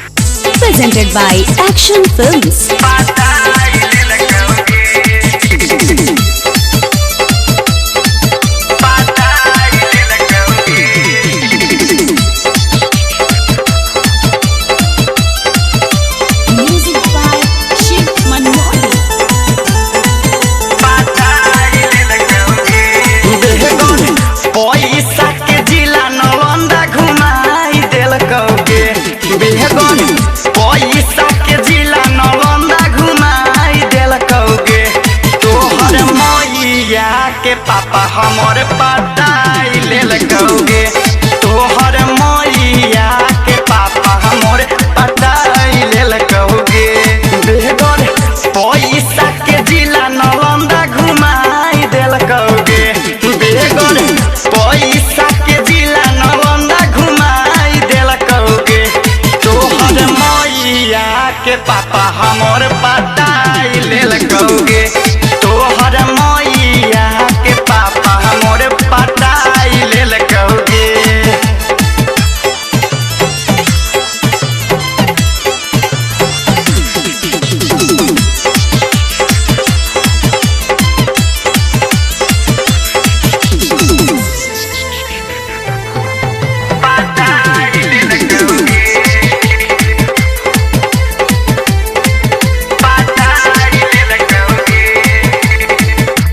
Presented by Action Films. Music by Shiv Manmohan. पैसा के जिला नलंदा घुमाई दिल कौगे बेहगन पैसा के जिला नलंदा घुमाई दिल कौगे तोहर मैया के पापा हमर पटाई लेल कौगे तोहर मैया के पापा हमर पटाई लेल कौगे बेहगन पैसा के जिला नलंदा घुमाई दिल कौगे बेहगन पैसा के जिला नलंदा घुमाई दिल कौगे तोहर मैया के पापा हमर पटाई लेल कौगे तोहर मैया के पापा हमर पटाई लेल कौगे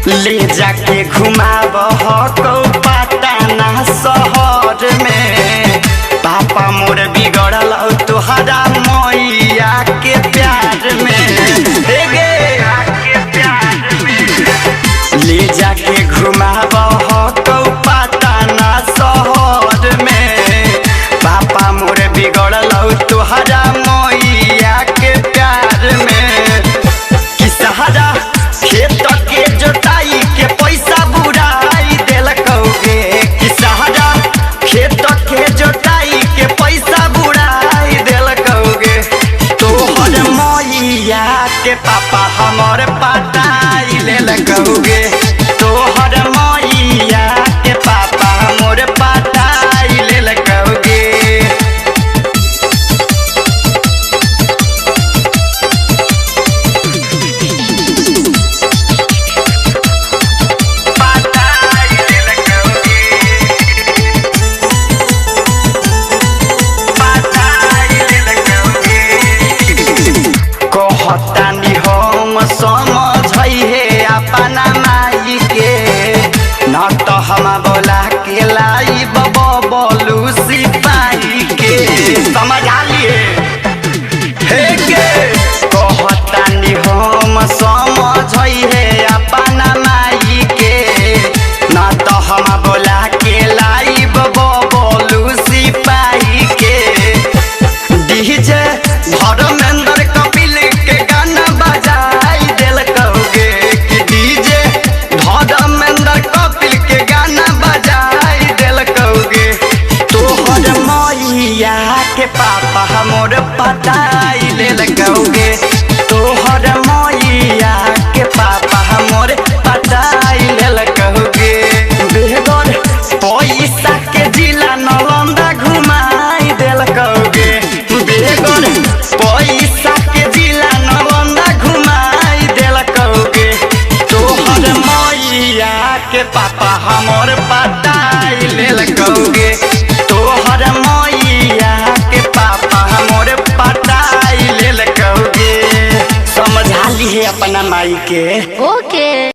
ले जाके घुमाब हको पटना शहर में पापा मोर बिगड़ल तोहरा मैया के प्यार में हे गे ले जाके घुमाब हको पटना शहर में पापा मोर बिगड़ल तोहरा मैया के प्यार में कि सहारा खेत के जोताई के पैसा बुराई दिल कौगे कि सहारा खेत के जोताई के पैसा बुराई दिल कौगे तोहर मैया के पापा हमर पटाई लेल कौगे तोहर मैया के पापा हमर पटाई लेल कौगे कहतानी हम समझै हे अपना माई के न तो हम बोला के लाई बबलू सिपाही के समझा लिए हे के कहतानी हम समझै हे अपना माई के न तो हम बोला के लाई बबलू सिपाही के डीजे धर्मेंद्र कपिल के गाना बजाई दिल कौगे कि डीजे धर्मेंद्र कपिल के गाना बजाई दिल कौगे तोहर मैया के पापा हमर पटाई लेल कौगे तोहर मैया के पापा हमर पटाई लेल कौगे बेहतर पैसा के जिला नलंदा घुमाई दिल कौगे बेहतर पैसा के जिला नलंदा घुमाई दिल कौगे तोहर मैया के पापा हमर पटाई लेल कौगे तोहर मैया के पापा हमर पटाई लेल कौगे समझा ली है अपना माई के Okay.